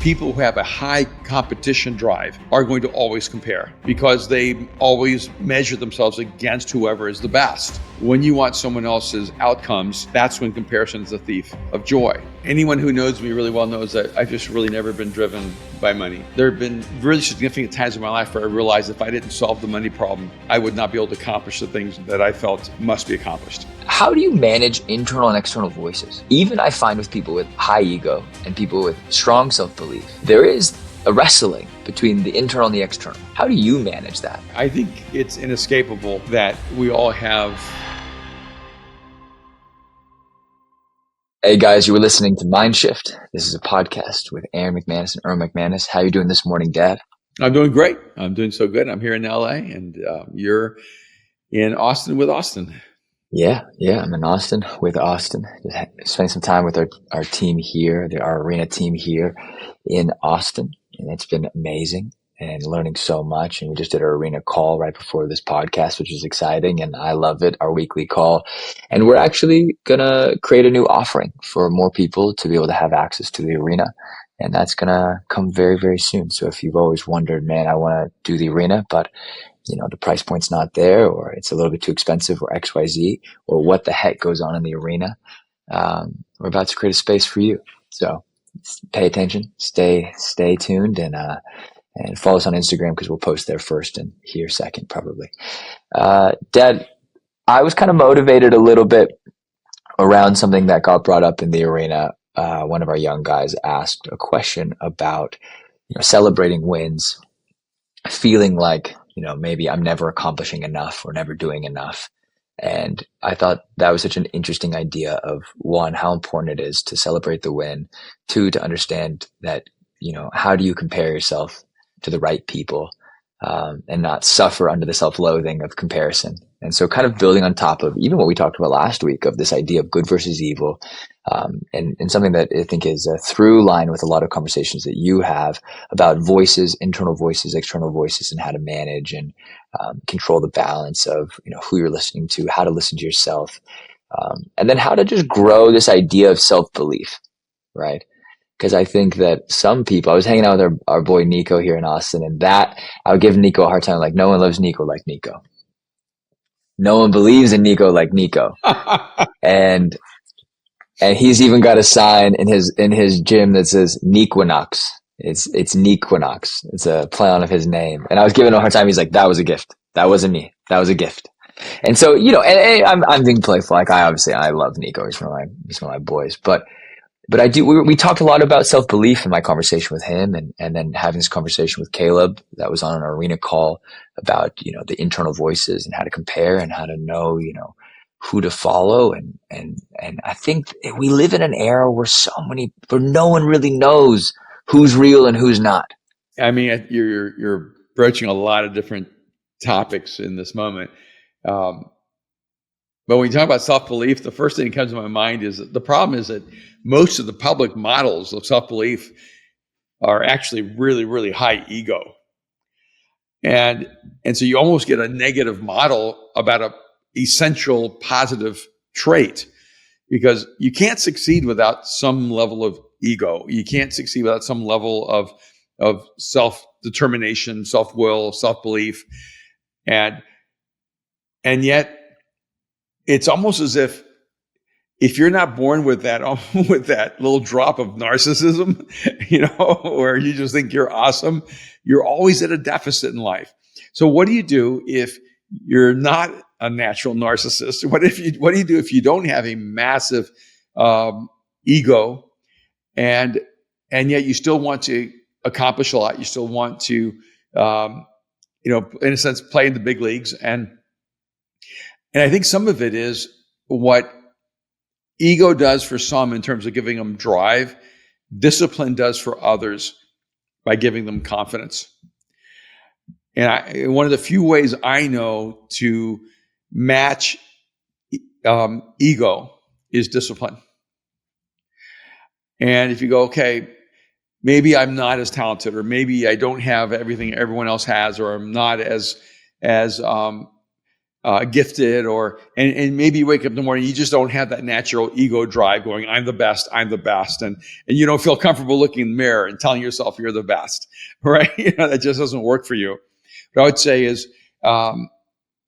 people who have a high competition drive are going to always compare because they always measure themselves against whoever is the best. When you want someone else's outcomes, that's when comparison is a thief of joy. Anyone who knows me really well knows that I've just really never been driven by money. There have been really significant times in my life where I realized if I didn't solve the money problem, I would not be able to accomplish the things that I felt must be accomplished. How do you manage internal and external voices? Even I find with people with high ego and people with strong self-belief, there is a wrestling between the internal and the external. How do you manage that? I think it's inescapable that we all have. Hey guys, you were listening to Mind Shift. This is a podcast with Aaron McManus and Erwin McManus. How are you doing this morning, Dad? I'm doing great. I'm doing so good. I'm here in LA and you're in Austin with Austin. Yeah, I'm in Austin with Austin. Just spending some time with our team here, our arena team here in Austin. And it's been amazing and learning so much. And we just did our arena call right before this podcast, which is exciting. And I love it, our weekly call. And we're actually going to create a new offering for more people to be able to have access to the arena. And that's going to come very, very soon. So if you've always wondered, man, I want to do the arena, but the price point's not there, or it's a little bit too expensive, or XYZ, or what the heck goes on in the arena, we're about to create a space for you. So pay attention, stay tuned, and follow us on Instagram because we'll post there first and here second, probably. Dad, I was kind of motivated a little bit around something that got brought up in the arena. One of our young guys asked a question about celebrating wins, feeling like maybe I'm never accomplishing enough or never doing enough. And I thought that was such an interesting idea of, one, how important it is to celebrate the win, two, to understand that, how do you compare yourself to the right people, and not suffer under the self-loathing of comparison. And so kind of building on top of even what we talked about last week of this idea of good versus evil, and something that I think is a through line with a lot of conversations that you have about voices, internal voices, external voices, and how to manage and control the balance of who you're listening to, how to listen to yourself, and then how to just grow this idea of self-belief, right? Because I think that some people, I was hanging out with our boy Nico here in Austin, and that I would give Nico a hard time, like no one loves Nico like Nico. No one believes in Nico like Nico. And he's even got a sign in his gym that says Nequinox. It's Nequinox. It's a play on of his name. And I was giving him a hard time. He's like, that was a gift. That wasn't me. That was a gift. And so, and I'm being playful. Like I love Nico. He's one of my boys. But I do, we talked a lot about self-belief in my conversation with him, and then having this conversation with Caleb that was on an arena call about, the internal voices and how to compare and how to know, who to follow. And I think we live in an era where no one really knows who's real and who's not. I mean, you're broaching a lot of different topics in this moment. But when you talk about self-belief, the first thing that comes to my mind is that the problem is that most of the public models of self-belief are actually really, really high ego. And so you almost get a negative model about a essential positive trait, because you can't succeed without some level of ego. You can't succeed without some level of self-determination, self-will, self-belief. And yet it's almost as if you're not born with that little drop of narcissism, where you just think you're awesome, you're always at a deficit in life. So what do you do if you're not a natural narcissist? What do you do if you don't have a massive ego, and yet you still want to accomplish a lot? You still want to, in a sense, play in the big leagues. And I think some of it is what ego does for some in terms of giving them drive, discipline does for others by giving them confidence. And one of the few ways I know to match ego is discipline. And if you go, okay, maybe I'm not as talented, or maybe I don't have everything everyone else has, or I'm not as gifted, and maybe you wake up in the morning, you just don't have that natural ego drive going, I'm the best, and you don't feel comfortable looking in the mirror and telling yourself you're the best, right? That just doesn't work for you. What I would say is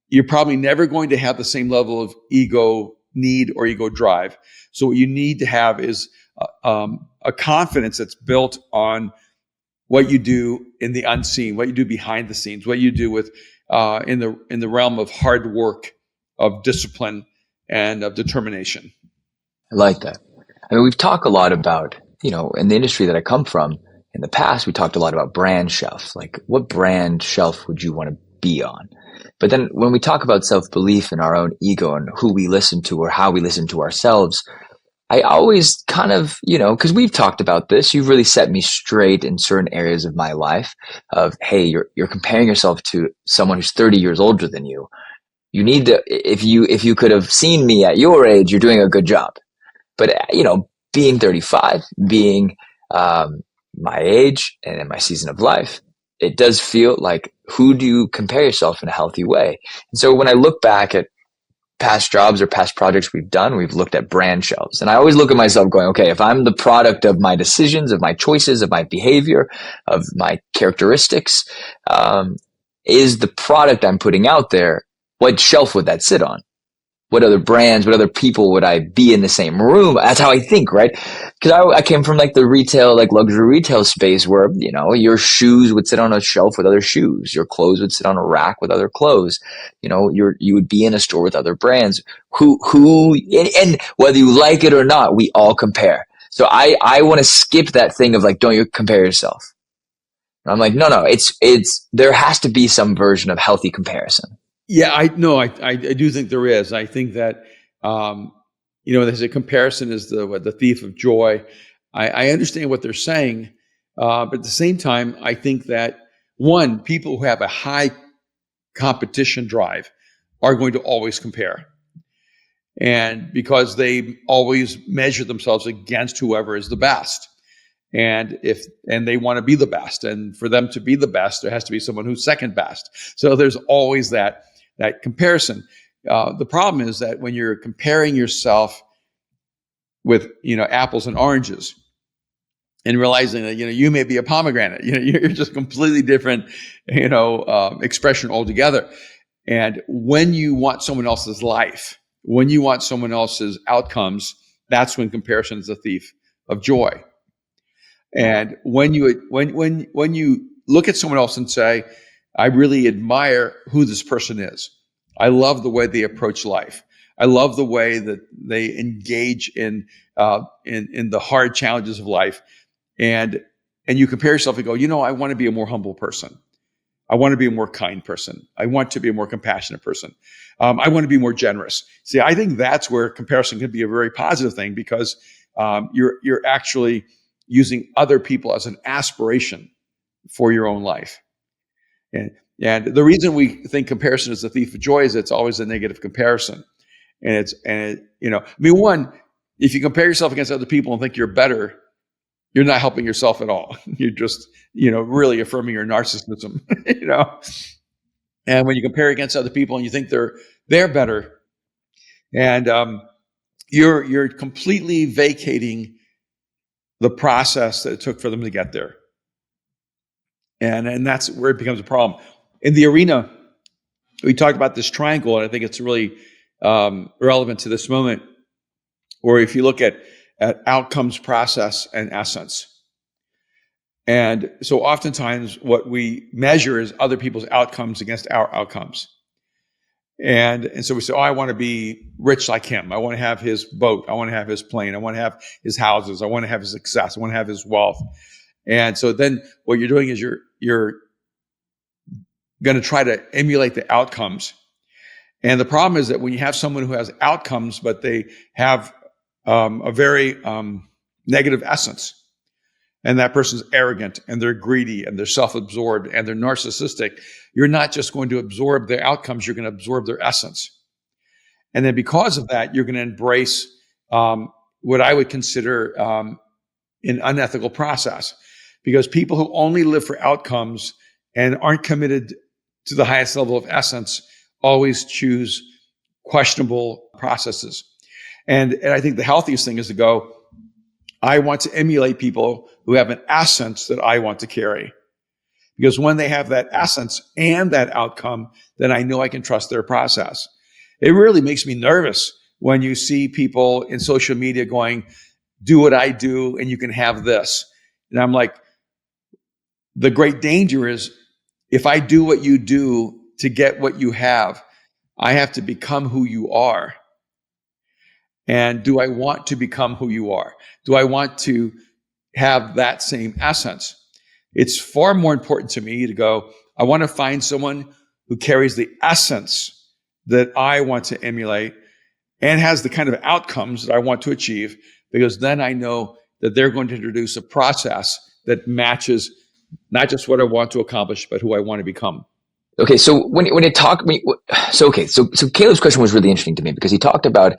you're probably never going to have the same level of ego need or ego drive. So what you need to have is a confidence that's built on what you do in the unseen, what you do behind the scenes, what you do with in the realm of hard work, of discipline, and of determination. I like that. I mean, we've talked a lot about, in the industry that I come from, in the past, we talked a lot about brand shelf. Like, what brand shelf would you want to be on? But then when we talk about self-belief and our own ego and who we listen to or how we listen to ourselves, I always kind of, because we've talked about this, you've really set me straight in certain areas of my life of, hey, you're comparing yourself to someone who's 30 years older than you. You need to, if you could have seen me at your age, you're doing a good job. But, being 35, being my age and in my season of life, it does feel like, who do you compare yourself in a healthy way? And so when I look back at past jobs or past projects we've done, we've looked at brand shelves. And I always look at myself going, okay, if I'm the product of my decisions, of my choices, of my behavior, of my characteristics, is the product I'm putting out there, what shelf would that sit on? What other brands, what other people would I be in the same room? That's how I think, right? Because I came from like the retail, like luxury retail space where, your shoes would sit on a shelf with other shoes. Your clothes would sit on a rack with other clothes. You would be in a store with other brands and whether you like it or not, we all compare. So I want to skip that thing of like, don't you compare yourself? And I'm like, no, it's, there has to be some version of healthy comparison. Yeah, I do think there is. I think that there's a comparison is the thief of joy. I understand what they're saying, but at the same time, I think that people who have a high competition drive are going to always compare, and because they always measure themselves against whoever is the best. And they want to be the best, and for them to be the best, there has to be someone who's second best. So there's always that comparison. The problem is that when you're comparing yourself with apples and oranges, and realizing that you may be a pomegranate, you're just completely different expression altogether. And when you want someone else's life, when you want someone else's outcomes, that's when comparison is a thief of joy. And when you look at someone else and say, I really admire who this person is. I love the way they approach life. I love the way that they engage in the hard challenges of life. And you compare yourself and go, I want to be a more humble person. I want to be a more kind person. I want to be a more compassionate person. I want to be more generous. See, I think that's where comparison can be a very positive thing, because you're actually using other people as an aspiration for your own life. And the reason we think comparison is the thief of joy is it's always a negative comparison. And if you compare yourself against other people and think you're better, you're not helping yourself at all. You're just, really affirming your narcissism, And when you compare against other people and you think they're better, and you're completely vacating the process that it took for them to get there. And that's where it becomes a problem. In the arena, we talked about this triangle, and I think it's really relevant to this moment, where if you look at outcomes, process, and essence. And so oftentimes what we measure is other people's outcomes against our outcomes. And so we say, I want to be rich like him. I want to have his boat. I want to have his plane. I want to have his houses. I want to have his success. I want to have his wealth. And so then what you're doing is you're going to try to emulate the outcomes. And the problem is that when you have someone who has outcomes, but they have a very negative essence, and that person's arrogant, and they're greedy, and they're self-absorbed, and they're narcissistic, you're not just going to absorb their outcomes, you're going to absorb their essence. And then because of that, you're going to embrace what I would consider an unethical process. Because people who only live for outcomes and aren't committed to the highest level of essence always choose questionable processes. And I think the healthiest thing is to go, I want to emulate people who have an essence that I want to carry. Because when they have that essence and that outcome, then I know I can trust their process. It really makes me nervous when you see people in social media going, do what I do and you can have this. And I'm like, the great danger is if I do what you do to get what you have, I have to become who you are. And do I want to become who you are? Do I want to have that same essence? It's far more important to me to go, I want to find someone who carries the essence that I want to emulate and has the kind of outcomes that I want to achieve, because then I know that they're going to introduce a process that matches not just what I want to accomplish, but who I want to become. Okay, so so Caleb's question was really interesting to me because he talked about,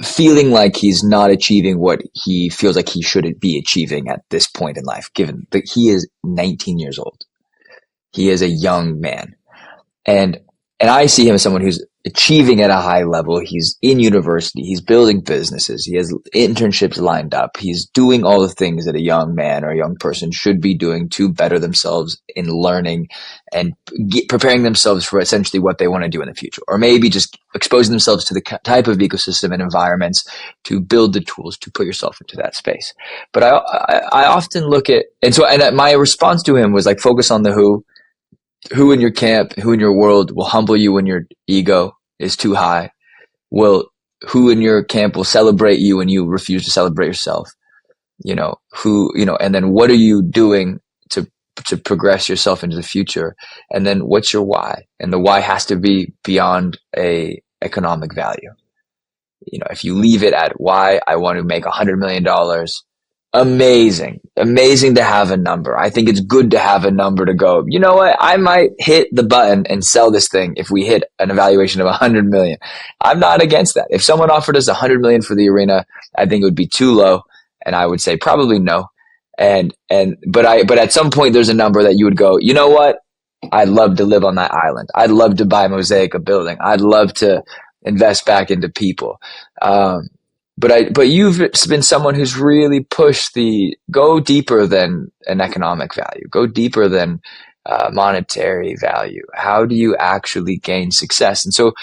feeling like he's not achieving what he feels like he should be achieving at this point in life, given that he is 19 years old. He is a young man. And I see him as someone who's achieving at a high level. He's in university. He's building businesses. He has internships lined up. He's doing all the things that a young man or a young person should be doing to better themselves in learning and preparing themselves for essentially what they want to do in the future, or maybe just exposing themselves to the type of ecosystem and environments to build the tools to put yourself into that space. But I often look at, and my response to him was like, focus on the who in your camp, who in your world will humble you when your ego is too high? Who in your camp will celebrate you when you refuse to celebrate yourself? And then what are you doing to progress yourself into the future? And then what's your why? And the why has to be beyond a economic value. If you leave it at why I want to make $100 million, amazing to have a number. I think it's good to have a number to go, you know what, I might hit the button and sell this thing if we hit an evaluation of 100 million. I'm not against that. If someone offered us 100 million for the arena, I think it would be too low, and I would say probably no. But at some point there's a number that you would go, you know what, I'd love to live on that island. I'd love to buy Mosaic a building. I'd love to invest back into people. But you've been someone who's really pushed go deeper than an economic value, go deeper than monetary value. How do you actually gain success? And so,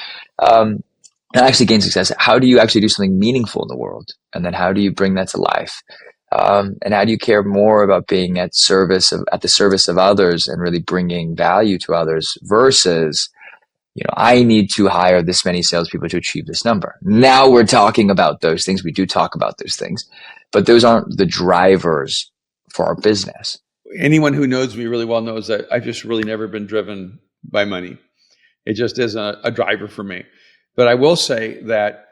actually gain success, how do you actually do something meaningful in the world? And then how do you bring that to life? And how do you care more about being at the service of others and really bringing value to others versus, I need to hire this many salespeople to achieve this number. Now we're talking about those things. We do talk about those things, but those aren't the drivers for our business. Anyone who knows me really well knows that I've just really never been driven by money. It just isn't a driver for me. But I will say that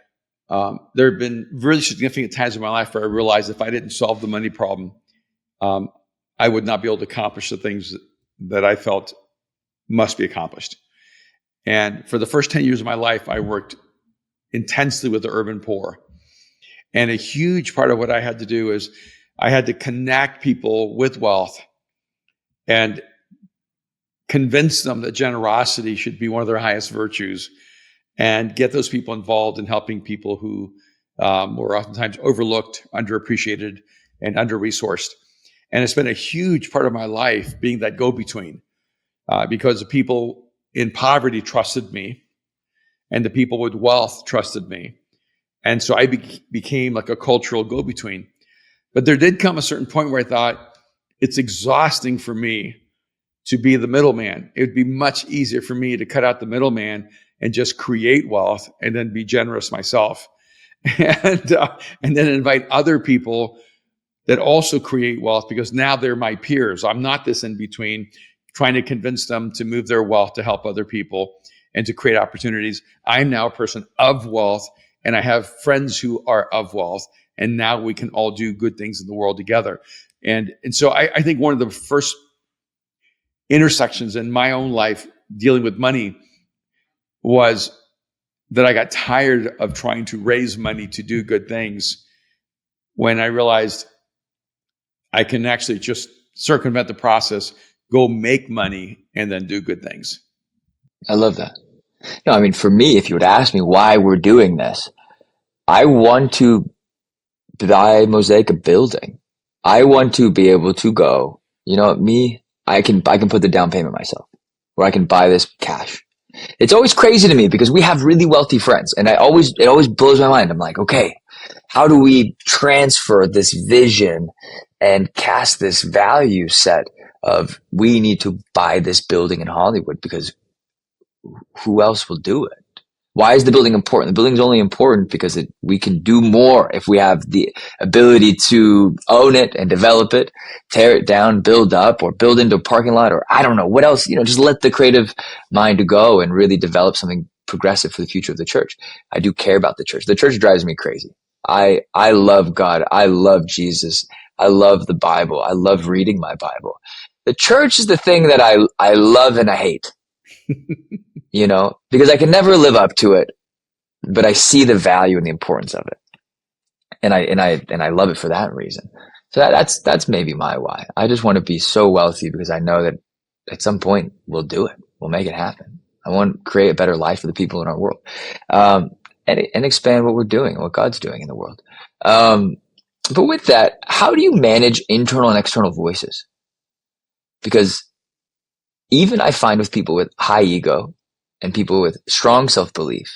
there have been really significant times in my life where I realized if I didn't solve the money problem, I would not be able to accomplish the things that I felt must be accomplished. And for the first 10 years of my life, I worked intensely with the urban poor. And a huge part of what I had to do is I had to connect people with wealth and convince them that generosity should be one of their highest virtues, and get those people involved in helping people who were oftentimes overlooked, underappreciated, and under-resourced. And it's been a huge part of my life being that go-between because the people in poverty trusted me, and the people with wealth trusted me. And so I became like a cultural go-between. But there did come a certain point where I thought, it's exhausting for me to be the middleman. It would be much easier for me to cut out the middleman and just create wealth and then be generous myself. And then invite other people that also create wealth, because now they're my peers. I'm not this in between, trying to convince them to move their wealth to help other people and to create opportunities. I'm now a person of wealth, and I have friends who are of wealth, and now we can all do good things in the world together. And so I think one of the first intersections in my own life dealing with money was that I got tired of trying to raise money to do good things, when I realized I can actually just circumvent the process, go make money, and then do good things. I love that. No, I mean, for me, if you would ask me why we're doing this, I want to buy Mosaic a building. I want to be able to go, you know, me, I can put the down payment myself, or I can buy this cash. It's always crazy to me because we have really wealthy friends, and it always blows my mind. I'm like, okay, how do we transfer this vision and cast this value set of we need to buy this building in Hollywood because who else will do it? Why is the building important? The building is only important because we can do more if we have the ability to own it and develop it, tear it down, build up, or build into a parking lot, or I don't know what else. You know, just let the creative mind go and really develop something progressive for the future of the church. I do care about the church. The church drives me crazy. I love God. I love Jesus. I love the Bible. I love reading my Bible. The church is the thing that I love and I hate. You know, because I can never live up to it, but I see the value and the importance of it. And I love it for that reason. So that's maybe my why. I just want to be so wealthy because I know that at some point we'll do it. We'll make it happen. I want to create a better life for the people in our world. And expand what we're doing, what God's doing in the world. But with that, how do you manage internal and external voices? Because even I find with people with high ego and people with strong self-belief,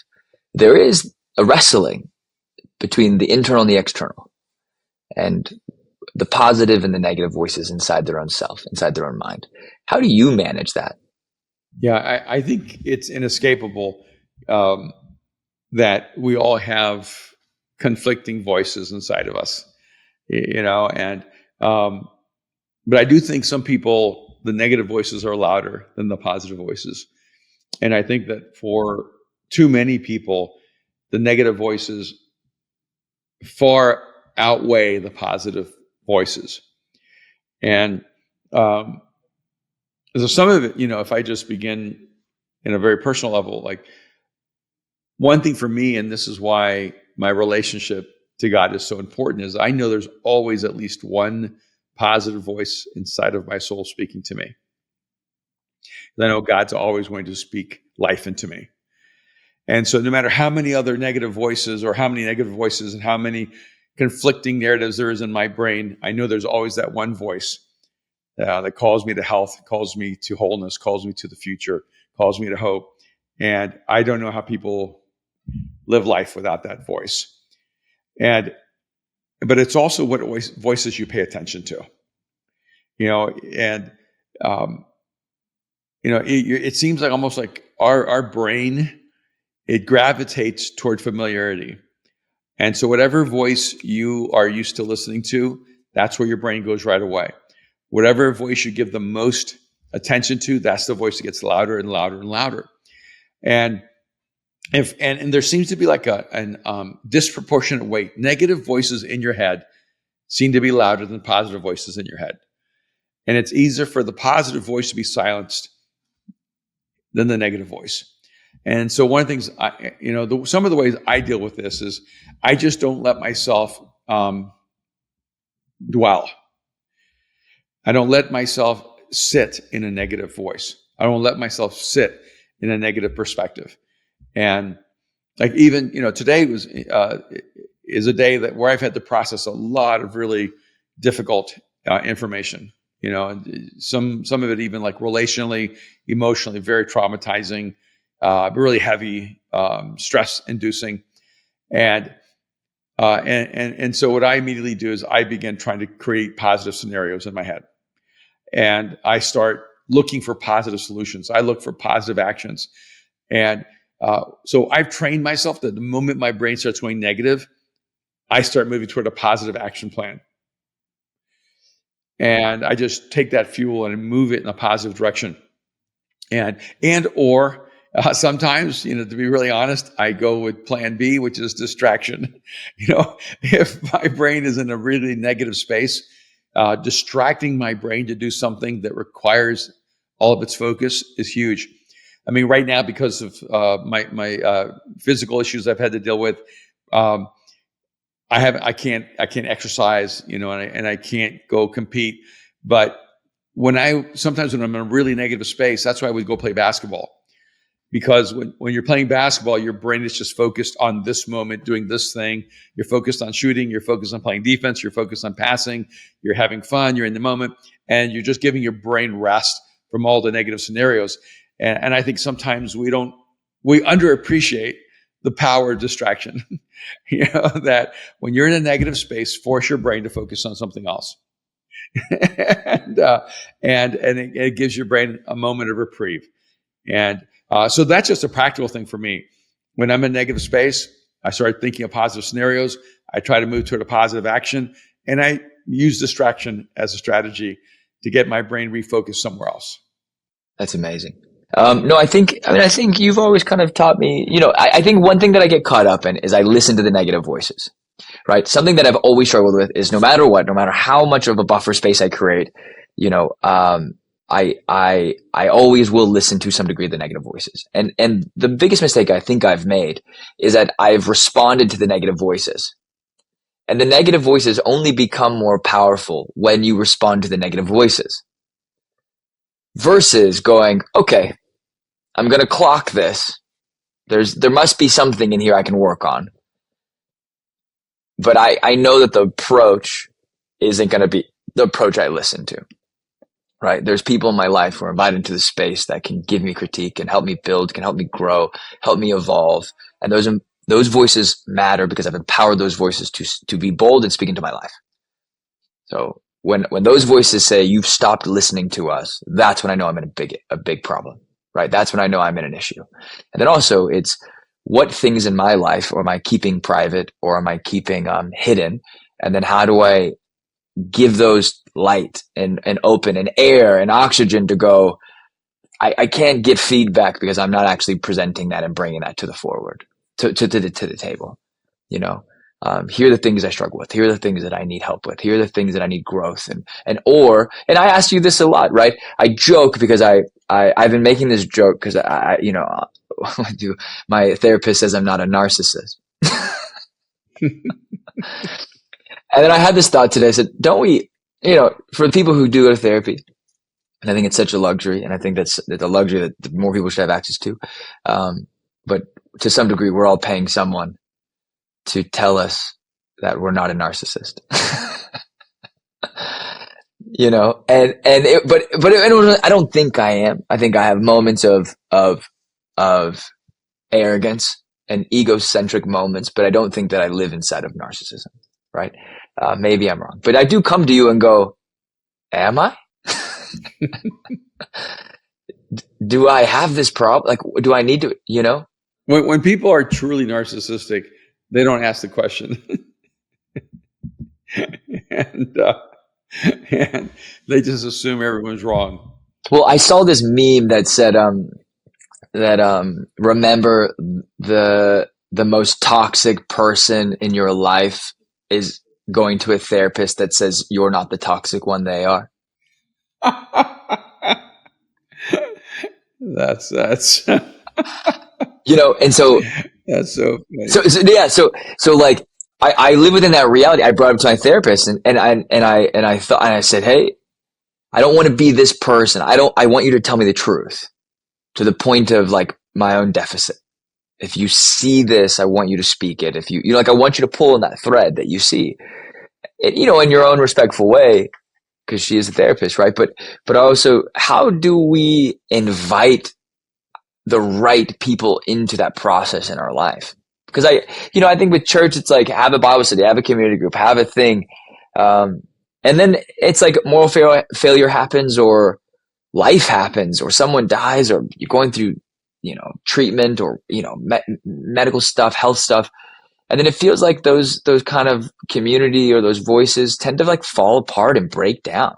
there is a wrestling between the internal and the external, and the positive and the negative voices inside their own self, inside their own mind. How do you manage that? Yeah, I think it's inescapable that we all have conflicting voices inside of us, you know, and but I do think some people, the negative voices are louder than the positive voices. And I think that for too many people, the negative voices far outweigh the positive voices. And so some of it, you know, if I just begin in a very personal level, like one thing for me, and this is why my relationship to God is so important, is I know there's always at least one positive voice inside of my soul speaking to me. I know God's always going to speak life into me. And so no matter how many other negative voices or how many negative voices and how many conflicting narratives there is in my brain, I know there's always that one voice that calls me to health, calls me to wholeness, calls me to the future, calls me to hope. And I don't know how people live life without that voice. But it's also what voices you pay attention to, you know, and you know, it seems like almost like our brain, it gravitates toward familiarity. And so whatever voice you are used to listening to, that's where your brain goes right away. Whatever voice you give the most attention to, that's the voice that gets louder and louder and louder. And there seems to be like a disproportionate weight. Negative voices in your head seem to be louder than positive voices in your head. And it's easier for the positive voice to be silenced than the negative voice. And so one of the things, some of the ways I deal with this is I just don't let myself dwell. I don't let myself sit in a negative voice. I don't let myself sit in a negative perspective. And like even, today is a day where I've had to process a lot of really difficult information. And some of it even like relationally, emotionally, very traumatizing, really heavy, stress-inducing, and so what I immediately do is I begin trying to create positive scenarios in my head, and I start looking for positive solutions. I look for positive actions, and so I've trained myself that the moment my brain starts going negative, I start moving toward a positive action plan. And I just take that fuel and move it in a positive direction. Or sometimes, to be really honest, I go with plan B, which is distraction. If my brain is in a really negative space, distracting my brain to do something that requires all of its focus is huge. I mean, right now, because of my physical issues I've had to deal with, I can't exercise, and I can't go compete. But sometimes when I'm in a really negative space, that's why I would go play basketball, because when you're playing basketball, your brain is just focused on this moment, doing this thing. You're focused on shooting. You're focused on playing defense. You're focused on passing. You're having fun. You're in the moment, and you're just giving your brain rest from all the negative scenarios. And I think sometimes we underappreciate the power of distraction. That when you're in a negative space, force your brain to focus on something else. and it gives your brain a moment of reprieve. And so that's just a practical thing for me. When I'm in negative space, I start thinking of positive scenarios. I try to move toward a positive action, and I use distraction as a strategy to get my brain refocused somewhere else. That's amazing. No, I think you've always kind of taught me, I think one thing that I get caught up in is I listen to the negative voices, right? Something that I've always struggled with is no matter what, no matter how much of a buffer space I create, I always will listen to some degree of the negative voices. And the biggest mistake I think I've made is that I've responded to the negative voices. And the negative voices only become more powerful when you respond to the negative voices. Versus going, okay, I'm going to clock this. There must be something in here I can work on. But I know that the approach isn't going to be the approach I listen to. Right? There's people in my life who are invited into the space that can give me critique, can help me build, can help me grow, help me evolve. And those voices matter because I've empowered those voices to be bold and speak into my life. So when those voices say you've stopped listening to us, that's when I know I'm in a big problem, right? That's when I know I'm in an issue. And then also it's what things in my life am I keeping private or am I keeping hidden? And then how do I give those light and open and air and oxygen to go, I can't get feedback because I'm not actually presenting that and bringing that to the forward, to the table, here are the things I struggle with. Here are the things that I need help with. Here are the things that I need growth and I ask you this a lot, right? I joke because I've been making this joke because my therapist says I'm not a narcissist. And then I had this thought today. I said, don't we, for the people who do go to therapy, and I think it's such a luxury, and I think that's a luxury that more people should have access to. But to some degree, we're all paying someone to tell us that we're not a narcissist. But I don't think I am. I think I have moments of arrogance and egocentric moments, but I don't think that I live inside of narcissism. Right? Maybe I'm wrong, but I do come to you and go, am I? Do I have this problem? Like, do I need to, When people are truly narcissistic, they don't ask the question. and they just assume everyone's wrong. Well, I saw this meme that said, remember the most toxic person in your life is going to a therapist that says you're not the toxic one, they are. That's and so that's so funny. So like I live within that reality. I brought it up to my therapist and I said, hey, I don't want to be this person. I want you to tell me the truth to the point of like my own deficit. If you see this, I want you to speak it. If I want you to pull on that thread that you see, in your own respectful way, because she is a therapist, right? But also, how do we invite the right people into that process in our life? Because I think with church, it's like have a Bible study, have a community group, have a thing, and then it's like moral failure happens, or life happens, or someone dies, or you're going through treatment, or medical stuff, health stuff, and then it feels like those kind of community or those voices tend to like fall apart and break down,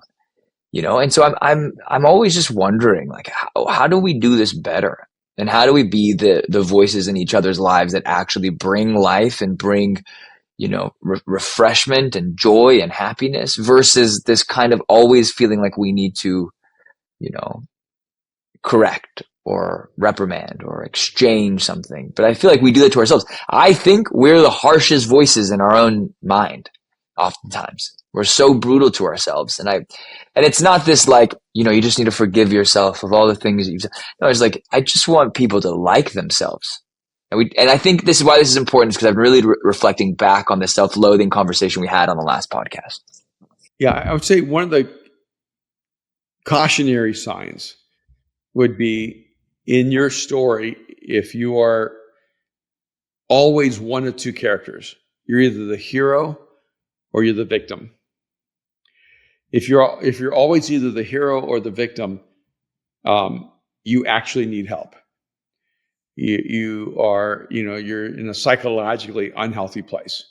and so I'm always just wondering, like, how do we do this better, and how do we be the voices in each other's lives that actually bring life and bring refreshment and joy and happiness, versus this kind of always feeling like we need to correct or reprimand or exchange something. But I feel like we do that to ourselves. I think we're the harshest voices in our own mind, oftentimes. We're so brutal to ourselves. And it's not this like, you just need to forgive yourself of all the things that you've done. No, it's like, I just want people to like themselves. And I think this is why this is important, because I'm really reflecting back on the self-loathing conversation we had on the last podcast. Yeah, I would say one of the cautionary signs would be in your story, if you are always one of two characters, you're either the hero or you're the victim. If you're always either the hero or the victim, you actually need help. You're in a psychologically unhealthy place,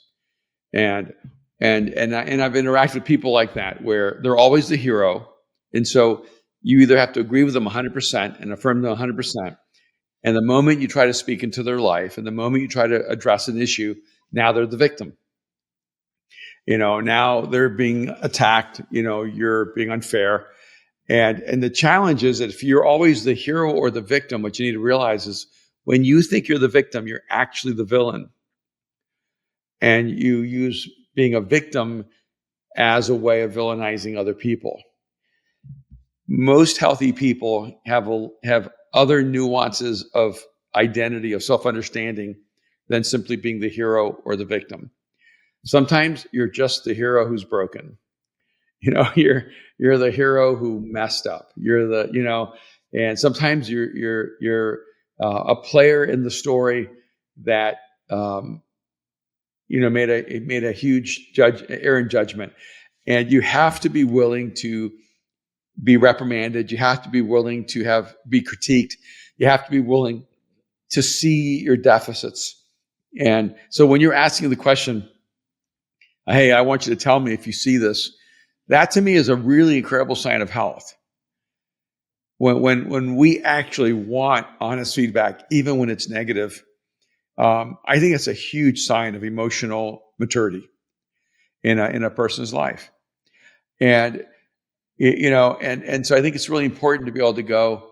and I've interacted with people like that where they're always the hero, and so you either have to agree with them 100% and affirm them 100%, and the moment you try to speak into their life, and the moment you try to address an issue, now they're the victim. Now they're being attacked. You're being unfair, and the challenge is that if you're always the hero or the victim, what you need to realize is when you think you're the victim, you're actually the villain. And you use being a victim as a way of villainizing other people. Most healthy people have other nuances of identity, of self-understanding, than simply being the hero or the victim. Sometimes you're just the hero who's broken. You're the hero who messed up. And sometimes you're a player in the story that made a huge error in judgment, and you have to be willing to be reprimanded. You have to be willing to be critiqued. You have to be willing to see your deficits. And so when you're asking the question, hey, I want you to tell me if you see this, that to me is a really incredible sign of health. When we actually want honest feedback, even when it's negative, I think it's a huge sign of emotional maturity in a person's life. And so I think it's really important to be able to go,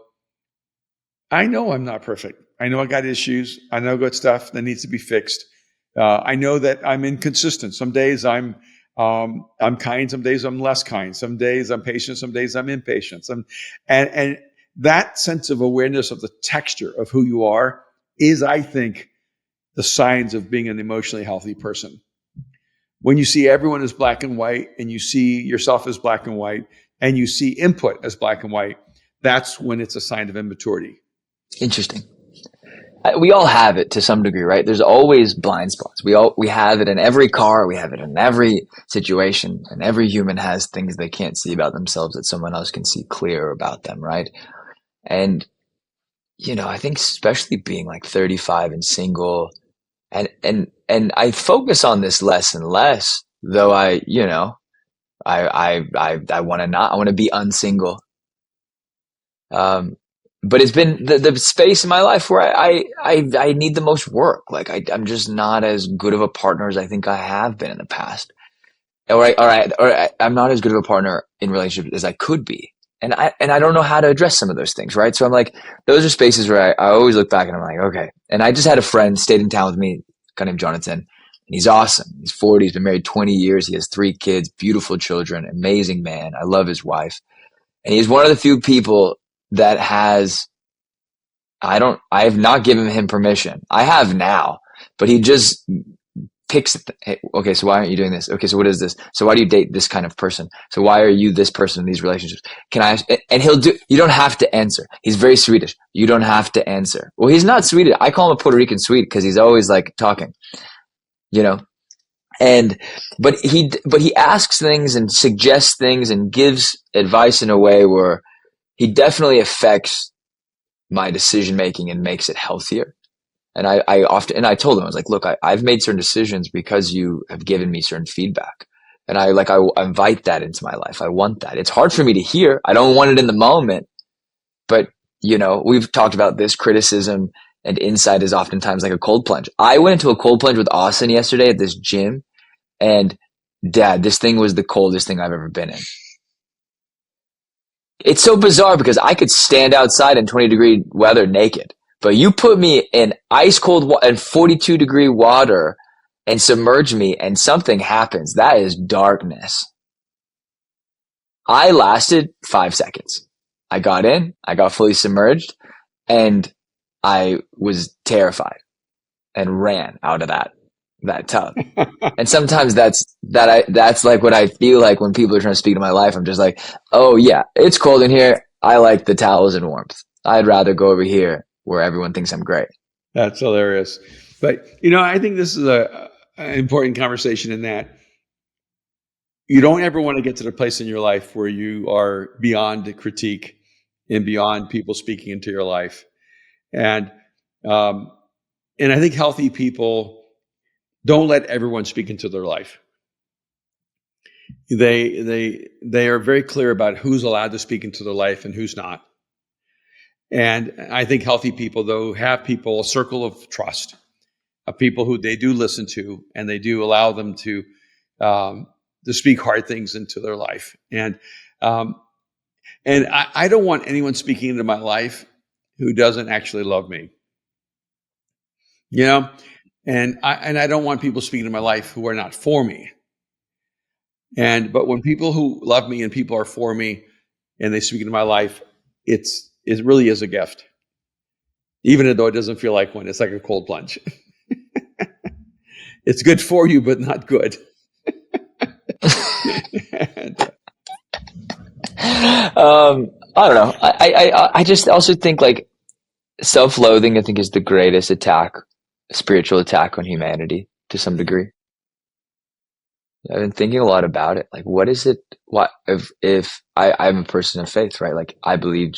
I know I'm not perfect. I know I got issues. I know I got stuff that needs to be fixed. I know that I'm inconsistent. Some days I'm kind. Some days I'm less kind. Some days I'm patient. Some days I'm impatient. And that sense of awareness of the texture of who you are is, I think, the signs of being an emotionally healthy person. When you see everyone as black and white, and you see yourself as black and white, and you see input as black and white, that's when it's a sign of immaturity. Interesting. We all have it to some degree, right? There's always blind spots. We have it in every car. We have it in every situation, and every human has things they can't see about themselves that someone else can see clear about them, right? And I think especially being like 35 and single, and I focus on this less and less, though I want to be unsingle. But it's been the space in my life where I need the most work. Like I'm just not as good of a partner as I think I have been in the past. Or I'm not as good of a partner in relationships as I could be. And I don't know how to address some of those things, right? So I'm like, those are spaces where I always look back and I'm like, okay. And I just had a friend stayed in town with me, a guy named Jonathan, and he's awesome. He's 40, he's been married 20 years. He has 3 kids, beautiful children, amazing man. I love his wife. And he's one of the few people that I have not given him permission. I have now, but he just picks, hey, okay, so why aren't you doing this? Okay, so what is this? So why do you date this kind of person? So why are you this person in these relationships? Can I, and you don't have to answer. He's very Swedish. You don't have to answer. Well, he's not Swedish. I call him a Puerto Rican Swede because he's always like talking, but he asks things and suggests things and gives advice in a way where he definitely affects my decision making and makes it healthier. And I told him, I was like, look, I've made certain decisions because you have given me certain feedback. And I invite that into my life. I want that. It's hard for me to hear. I don't want it in the moment, but we've talked about this. Criticism and insight is oftentimes like a cold plunge. I went into a cold plunge with Austin yesterday at this gym, and Dad, this thing was the coldest thing I've ever been in. It's so bizarre because I could stand outside in 20-degree weather naked, but you put me in ice cold and 42-degree water and submerge me, and something happens. That is darkness. I lasted 5 seconds. I got in, I got fully submerged, and I was terrified and ran out of that tub. And sometimes that's like what I feel like when people are trying to speak to my life. I'm just like, oh yeah, it's cold in here. I like the towels and warmth. I'd rather go over here where everyone thinks I'm great. That's hilarious. But, I think this is an important conversation in that you don't ever want to get to the place in your life where you are beyond critique and beyond people speaking into your life. And um, and I think healthy people don't let everyone speak into their life. They are very clear about who's allowed to speak into their life and who's not. And I think healthy people, though, have people, a circle of trust, of people who they do listen to, and they do allow them to speak hard things into their life. And I don't want anyone speaking into my life who doesn't actually love me. And I don't want people speaking to my life who are not for me. But when people who love me and people are for me and they speak into my life, it really is a gift. Even though it doesn't feel like one, it's like a cold plunge. It's good for you, but not good. I don't know. I just also think like self-loathing, I think, is the greatest spiritual attack on humanity to some degree. I've been thinking a lot about it. Like, what is it? What if I'm a person of faith, right? Like, I believe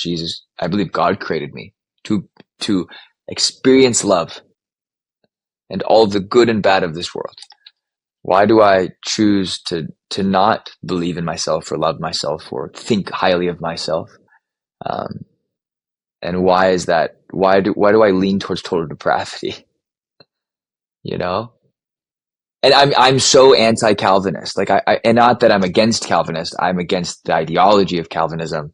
God created me to experience love and all the good and bad of this world. Why do I choose to not believe in myself or love myself or think highly of myself? And why is that? Why do I lean towards total depravity? And I'm so anti-Calvinist. Like and not that I'm against Calvinist. I'm against the ideology of Calvinism,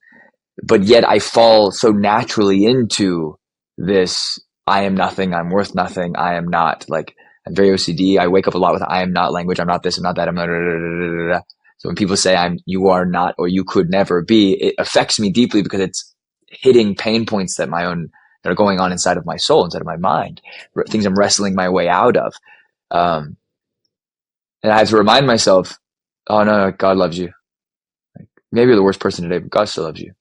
but yet I fall so naturally into this. I am nothing. I'm worth nothing. I am not. Like, I'm very OCD. I wake up a lot with I am not language. I'm not this. I'm not that. I'm not. So when people say you are not, or you could never be, it affects me deeply because it's hitting pain points that are going on inside of my soul, inside of my mind, things I'm wrestling my way out of. And I have to remind myself, oh no, God loves you. Like, maybe you're the worst person today, but God still loves you.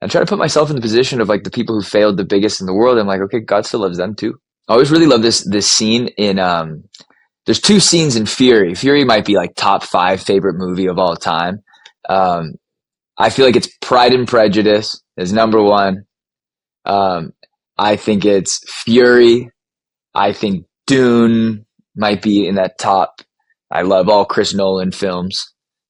And try to put myself in the position of like the people who failed the biggest in the world. I'm like, okay, God still loves them too. I always really love this scene in there's 2 scenes in Fury. Fury might be like top 5 favorite movie of all time. I feel like it's Pride and Prejudice is number 1. I think it's Fury. I think Dune might be in that top. I love all Chris Nolan films.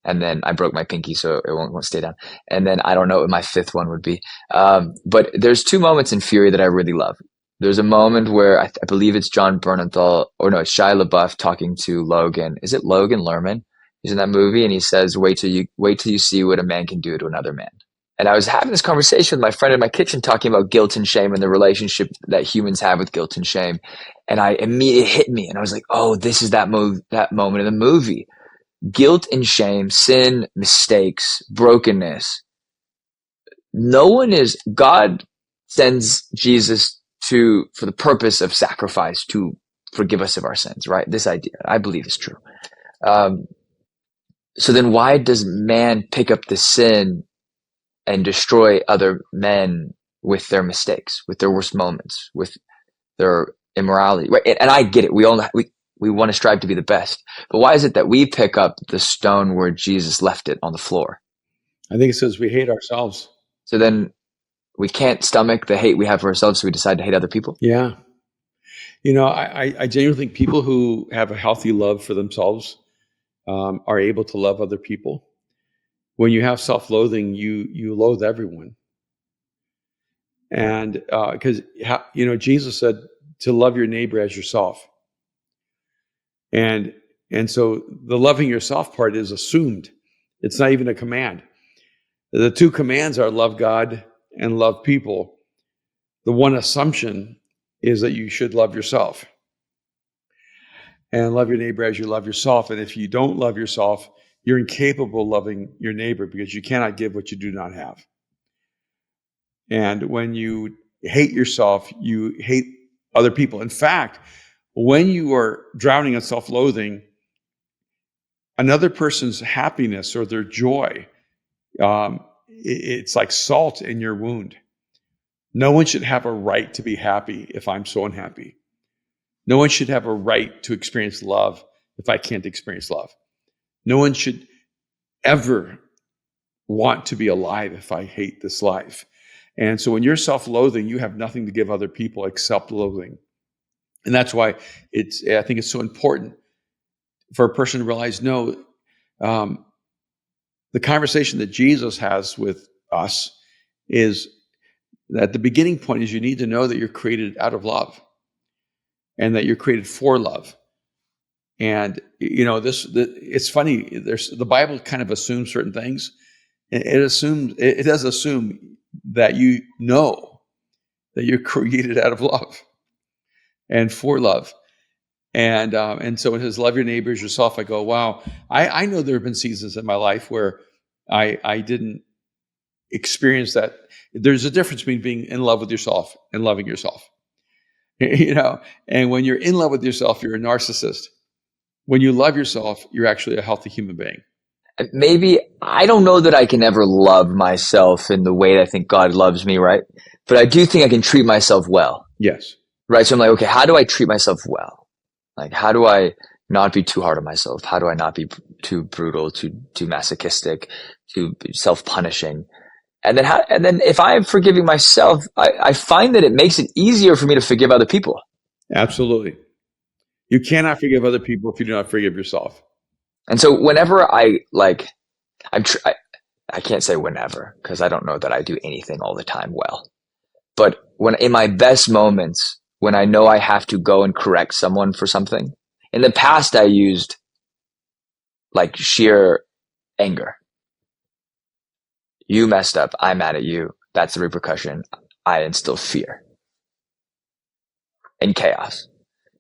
And then I broke my pinky, so it won't stay down. And then I don't know what my 5th one would be. But there's 2 moments in Fury that I really love. There's a moment where I believe it's John Bernthal, or no, it's Shia LaBeouf talking to Logan. Is it Logan Lerman? He's in that movie, and he says, wait till you see what a man can do to another man. And I was having this conversation with my friend in my kitchen talking about guilt and shame and the relationship that humans have with guilt and shame. And it hit me, and I was like, oh, this is that moment in the movie. Guilt and shame, sin, mistakes, brokenness. God sends Jesus for the purpose of sacrifice to forgive us of our sins, right? This idea, I believe, is true. So then why does man pick up the sin and destroy other men with their mistakes, with their worst moments, with their immorality, right? And I get it. We want to strive to be the best, but why is it that we pick up the stone where Jesus left it on the floor? I think it's because we hate ourselves. So then we can't stomach the hate we have for ourselves, so we decide to hate other people. Yeah. I genuinely think people who have a healthy love for themselves are able to love other people. When you have self-loathing, you loathe everyone. And because Jesus said to love your neighbor as yourself. And so the loving yourself part is assumed. It's not even a command. The 2 commands are love God and love people. The one assumption is that you should love yourself. and love your neighbor as you love yourself. And if you don't love yourself, you're incapable of loving your neighbor because you cannot give what you do not have. And when you hate yourself, you hate other people. In fact, when you are drowning in self-loathing, another person's happiness or their joy, it's like salt in your wound. No one should have a right to be happy if I'm so unhappy. No one should have a right to experience love if I can't experience love. No one should ever want to be alive if I hate this life. And so when you're self-loathing, you have nothing to give other people except loathing. And that's why I think it's so important for a person to realize, no, the conversation that Jesus has with us is that the beginning point is you need to know that you're created out of love and that you're created for love. And, it's funny, the Bible kind of assumes certain things. It does assume that you know that you're created out of love and for love. And so it says, love your neighbors, yourself. I go, wow. I know there have been seasons in my life where I didn't experience that. There's a difference between being in love with yourself and loving yourself. And when you're in love with yourself, you're a narcissist. When you love yourself, you're actually a healthy human being. Maybe I don't know that I can ever love myself in the way that I think God loves me, right? But I do think I can treat myself well. Yes. Right. So I'm like, okay, how do I treat myself well? Like, how do I not be too hard on myself? How do I not be too brutal, too masochistic, too self-punishing? And then if I'm forgiving myself, I find that it makes it easier for me to forgive other people. Absolutely. You cannot forgive other people if you do not forgive yourself. And so whenever I can't say whenever, because I don't know that I do anything all the time well. But when in my best moments, when I know I have to go and correct someone for something, in the past I used like sheer anger. You messed up. I'm mad at you. That's the repercussion. I instill fear and chaos.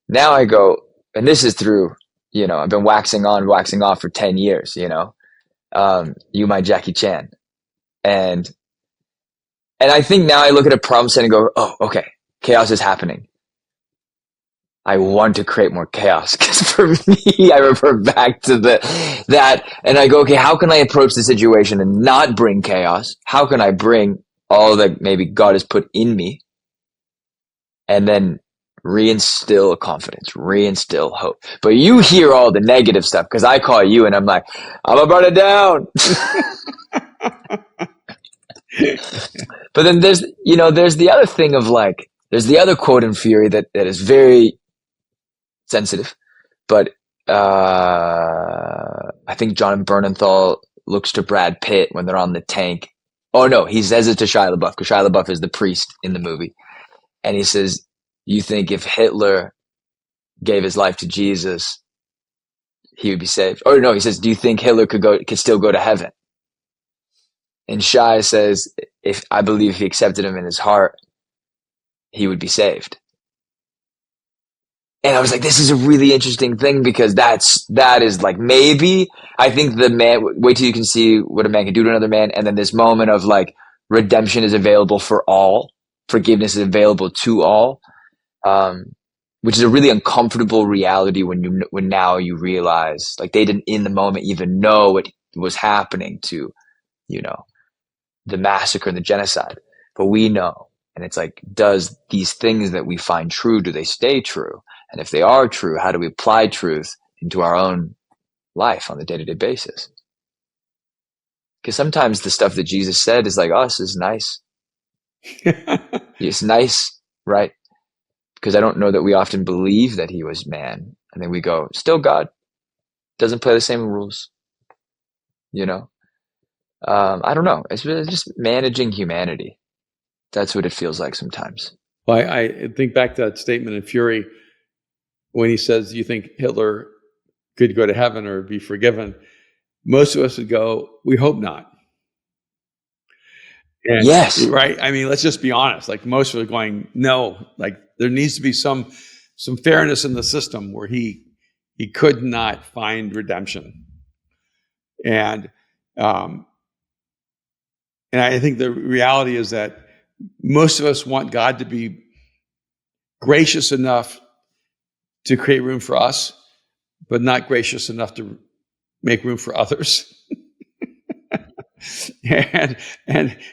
Now I go, and this is through, I've been waxing on, waxing off for 10 years, you, my Jackie Chan. And I think now I look at a problem set and go, oh, okay, chaos is happening. I want to create more chaos because for me, I revert back to that and I go, okay, how can I approach the situation and not bring chaos? How can I bring all that maybe God has put in me and then reinstill confidence, reinstill hope? But you hear all the negative stuff because I call you and I'm like, I'm gonna burn it down. But then there's the other thing of like, there's the other quote in Fury that is very sensitive, but I think John Bernthal looks to Brad Pitt when they're on the tank. Oh no, he says it to Shia LaBeouf because Shia LaBeouf is the priest in the movie, and he says, "You think if Hitler gave his life to Jesus, he would be saved?" Or no, he says, "Do you think Hitler could still go to heaven?" And Shia says, "If I believe if he accepted him in his heart, he would be saved." And I was like, this is a really interesting thing because that is like, maybe I think the man, wait till you can see what a man can do to another man. And then this moment of like, redemption is available for all. Forgiveness is available to all. Which is a really uncomfortable reality when now you realize like they didn't in the moment even know what was happening to, the massacre and the genocide, but we know. And it's like, does these things that we find true, do they stay true? And if they are true, how do we apply truth into our own life on a day-to-day basis? Because sometimes the stuff that Jesus said is like, us is nice. It's nice, right? Because I don't know that we often believe that he was man. And then we go, still God. Doesn't play the same rules. I don't know. It's really just managing humanity. That's what it feels like sometimes. Well, I think back to that statement in Fury when he says, you think Hitler could go to heaven or be forgiven? Most of us would go, we hope not. And, yes. Right? I mean, let's just be honest. Like most of us are going, no, like there needs to be some fairness in the system where he he could not find redemption. And I think the reality is that most of us want God to be gracious enough to create room for us, but not gracious enough to make room for others. and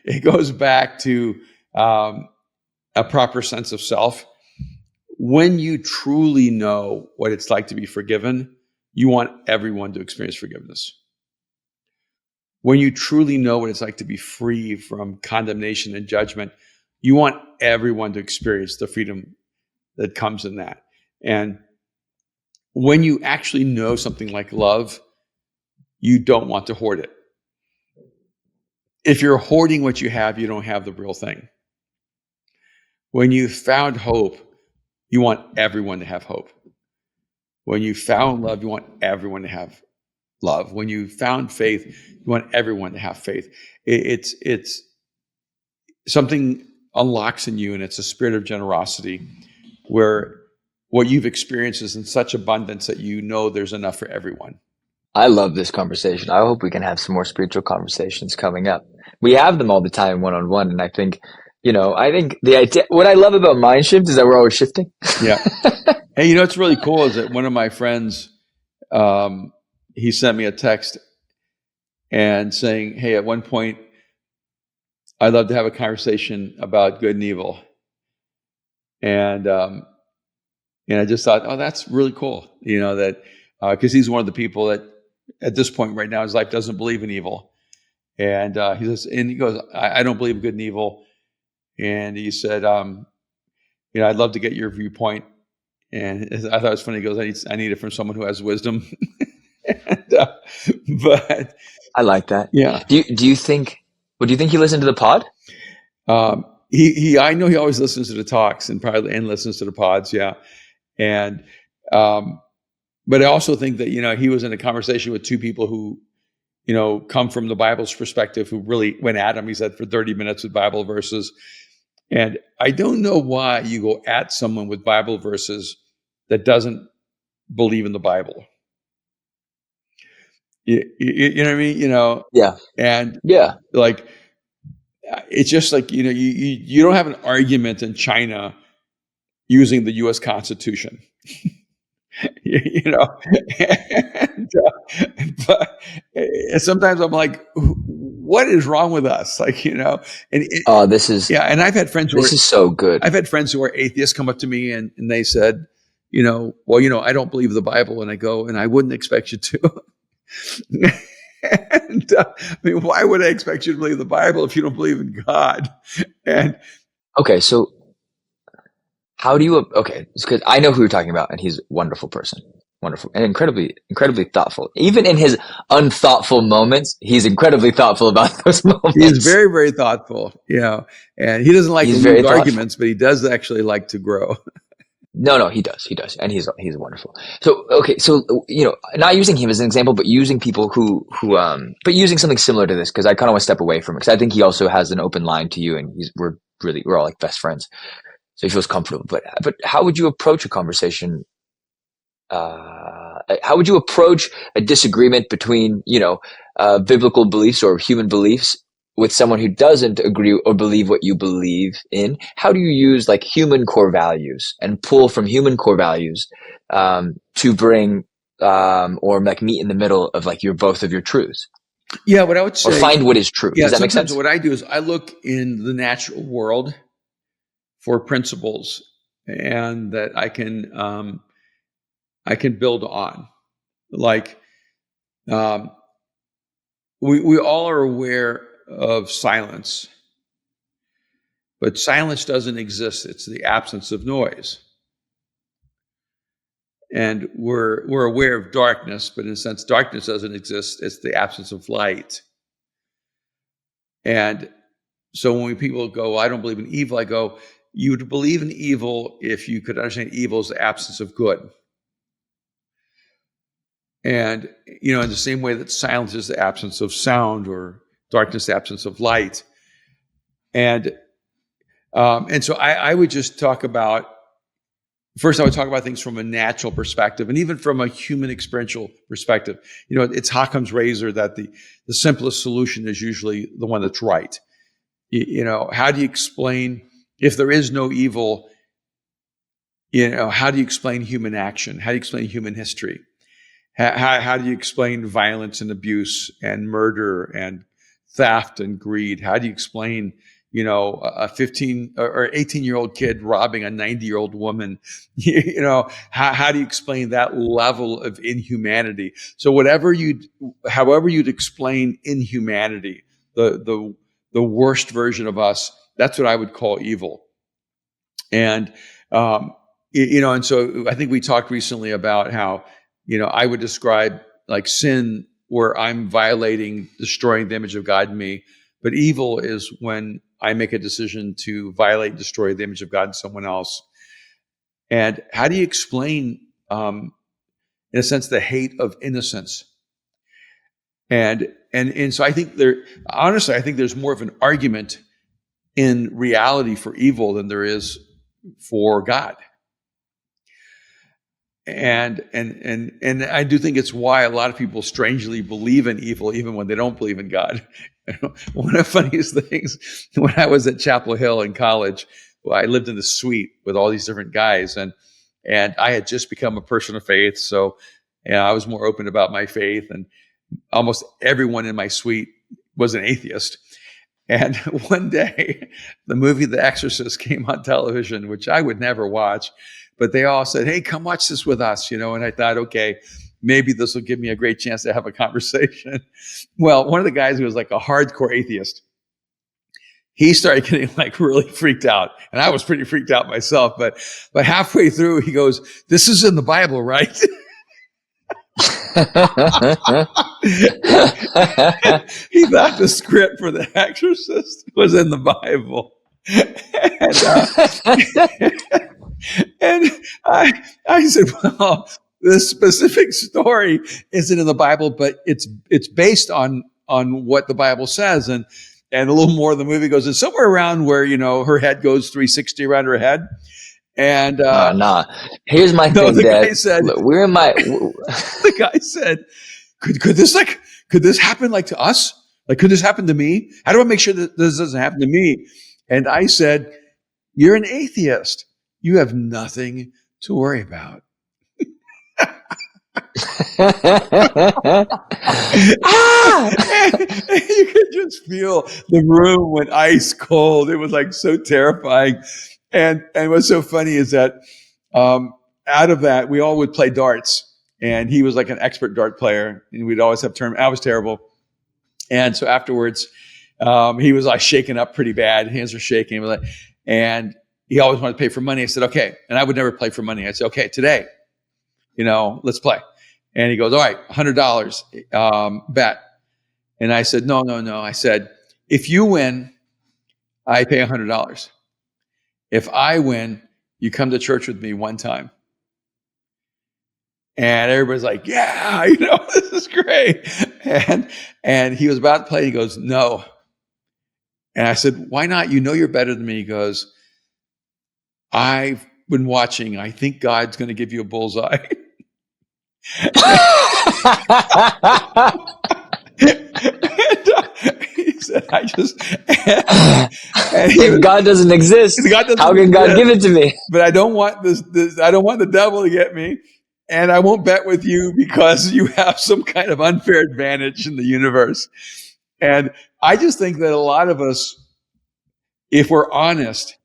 it goes back to a proper sense of self. When you truly know what it's like to be forgiven, you want everyone to experience forgiveness. When you truly know what it's like to be free from condemnation and judgment, you want everyone to experience the freedom that comes in that. And when you actually know something like love, you don't want to hoard it. If you're hoarding what you have, you don't have the real thing. When you found hope, you want everyone to have hope. When you found love, you want everyone to have love. When you found faith, you want everyone to have faith. It's something unlocks in you, and it's a spirit of generosity where what you've experienced is in such abundance that you know there's enough for everyone. I love this conversation. I hope we can have some more spiritual conversations coming up. We have them all the time one-on-one, and I think the idea, what I love about Mind Shift is that we're always shifting. Yeah. Hey, what's really cool is that one of my friends, he sent me a text and saying, hey, at one point, I'd love to have a conversation about good and evil. And I just thought, oh, that's really cool. That because he's one of the people that at this point right now, his life doesn't believe in evil. And he goes, I don't believe in good and evil. And he said, I'd love to get your viewpoint. And I thought it was funny. He goes, I need it from someone who has wisdom. But I like that. Yeah. Do you think he listened to the pod? I know he always listens to the talks and listens to the pods. Yeah. And, but I also think that, he was in a conversation with two people who, come from the Bible's perspective, who really went at him, he said, for 30 minutes with Bible verses. And I don't know why you go at someone with Bible verses that doesn't believe in the Bible. You know what I mean? Yeah. And yeah, like, it's just like, you don't have an argument in China using the U.S. Constitution. But sometimes I'm like, what is wrong with us? Like, and I've had friends this is so good. I've had friends who are atheists come up to me and they said, I don't believe the Bible. And I go, and I wouldn't expect you to. And why would I expect you to believe the Bible if you don't believe in God? And okay, so how do you? Okay, because I know who you're talking about, and he's a wonderful person, wonderful, and incredibly thoughtful. Even in his unthoughtful moments, he's incredibly thoughtful about those moments. He's very, very thoughtful, and he doesn't like to lose arguments, but he does actually like to grow. No, he does, and he's wonderful. So okay, so not using him as an example, but using people who but using something similar to this, because I kind of want to step away from it, because I think he also has an open line to you, and we're all like best friends, so he feels comfortable. But how would you approach a conversation? How would you approach a disagreement between biblical beliefs or human beliefs with someone who doesn't agree or believe what you believe in? How do you use like human core values and pull from human core values to bring or like meet in the middle of like both of your truths? Yeah, what I would say, or find what is true. Yeah, does that make sense? What I do is I look in the natural world for principles, and that I can build on. Like we all are aware of silence, but silence doesn't exist. It's the absence of noise. And we're aware of darkness, but in a sense, darkness doesn't exist. It's the absence of light. And so when people go, I don't believe in evil, I go, you would believe in evil if you could understand evil as the absence of good. And, in the same way that silence is the absence of sound, or darkness, the absence of light. And so I would just talk about First, I would talk about things from a natural perspective and even from a human experiential perspective. It's Occam's razor that the simplest solution is usually the one that's right. How do you explain, if there is no evil, how do you explain human action? How do you explain human history? How do you explain violence and abuse and murder and theft and greed? How do you explain, a 15 or 18-year-old kid robbing a 90-year-old woman? How do you explain that level of inhumanity? So however you'd explain inhumanity, the worst version of us, that's what I would call evil. And and so I think we talked recently about how I would describe like sin where I'm violating, destroying the image of God in me, but evil is when I make a decision to violate, destroy the image of God in someone else. And how do you explain, in a sense, the hate of innocence? And so I think I think there's more of an argument in reality for evil than there is for God. And I do think it's why a lot of people strangely believe in evil, even when they don't believe in God. One of the funniest things, when I was at Chapel Hill in college, I lived in the suite with all these different guys, and I had just become a person of faith, so I was more open about my faith, and almost everyone in my suite was an atheist. And one day, the movie The Exorcist came on television, which I would never watch. But they all said, "Hey, come watch this with us," and I thought, okay, maybe this will give me a great chance to have a conversation. Well, one of the guys who was like a hardcore atheist, he started getting like really freaked out. And I was pretty freaked out myself. But halfway through, he goes, "This is in the Bible, right?" He thought the script for The Exorcist was in the Bible. And I said, well, the specific story isn't in the Bible, but it's based on what the Bible says. And a little more of the movie goes, it's somewhere around where, her head goes 360 around her head. And no. Here's my thing, the Dad. guy said, Look, we're in my. The guy said, could this happen like to us? Like, could this happen to me? How do I make sure that this doesn't happen to me? And I said, you're an atheist. You have nothing to worry about. You could just feel the room went ice cold. It was like so terrifying. And what's so funny is that out of that, we all would play darts. And he was like an expert dart player. And we'd always have tournaments. I was terrible. And so afterwards, he was like shaking up pretty bad. Hands were shaking. And he always wanted to pay for money. I said, okay. And I would never play for money. I said, okay, today, let's play. And he goes, all right, $100 bet. And I said, no. I said, if you win, I pay $100. If I win, you come to church with me one time. And everybody's like, yeah, this is great. And he was about to play. He goes, no. And I said, why not? You're better than me. He goes, I've been watching. I think God's going to give you a bullseye. He said, if God doesn't exist, how can God give it to me? But I don't want this. I don't want the devil to get me. And I won't bet with you because you have some kind of unfair advantage in the universe. And I just think that a lot of us, if we're honest,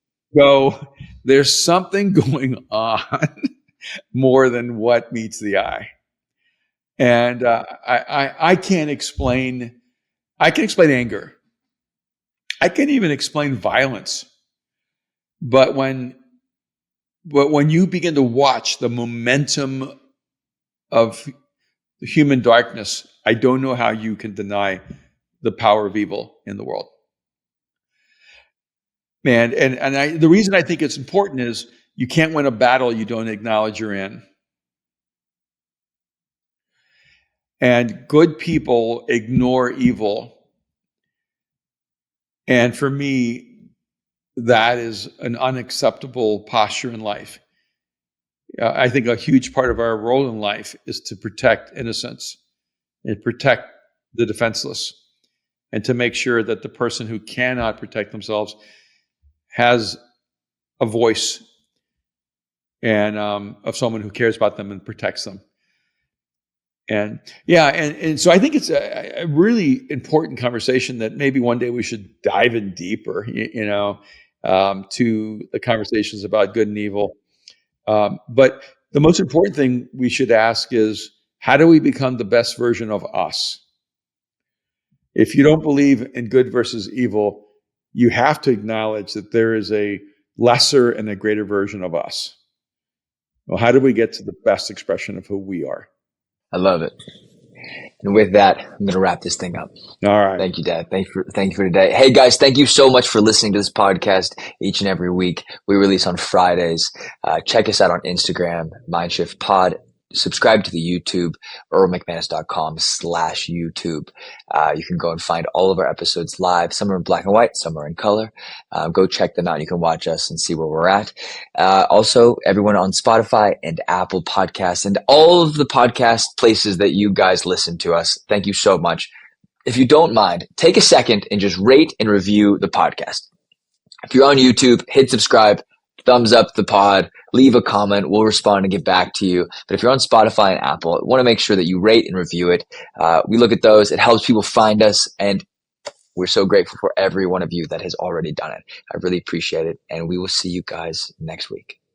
there's something going on more than what meets the eye. And I can't explain. I can explain anger. I can even explain violence. But when you begin to watch the momentum of the human darkness, I don't know how you can deny the power of evil in the world. Man, the reason I think it's important is you can't win a battle you don't acknowledge you're in. And good people ignore evil. And for me, that is an unacceptable posture in life. I think a huge part of our role in life is to protect innocence and protect the defenseless, and to make sure that the person who cannot protect themselves has a voice and of someone who cares about them and protects them. And yeah, and so I think it's a really important conversation that maybe one day we should dive in deeper, to the conversations about good and evil. But the most important thing we should ask is, how do we become the best version of us? If you don't believe in good versus evil, you have to acknowledge that there is a lesser and a greater version of us. Well, how do we get to the best expression of who we are? I love it. And with that, I'm going to wrap this thing up. All right. Thank you, Dad. Thank you for today. Hey, guys, thank you so much for listening to this podcast each and every week. We release on Fridays. Check us out on Instagram, Mindshift Pod. Subscribe to the YouTube, erwinmcmanus.com/YouTube. You can go and find all of our episodes live. Some are in black and white, some are in color. Go check them out. You can watch us and see where we're at. Also, everyone on Spotify and Apple Podcasts and all of the podcast places that you guys listen to us. Thank you so much. If you don't mind, take a second and just rate and review the podcast. If you're on YouTube, hit subscribe, thumbs up the pod, leave a comment. We'll respond and get back to you. But if you're on Spotify and Apple, I want to make sure that you rate and review it. We look at those. It helps people find us. And we're so grateful for every one of you that has already done it. I really appreciate it. And we will see you guys next week.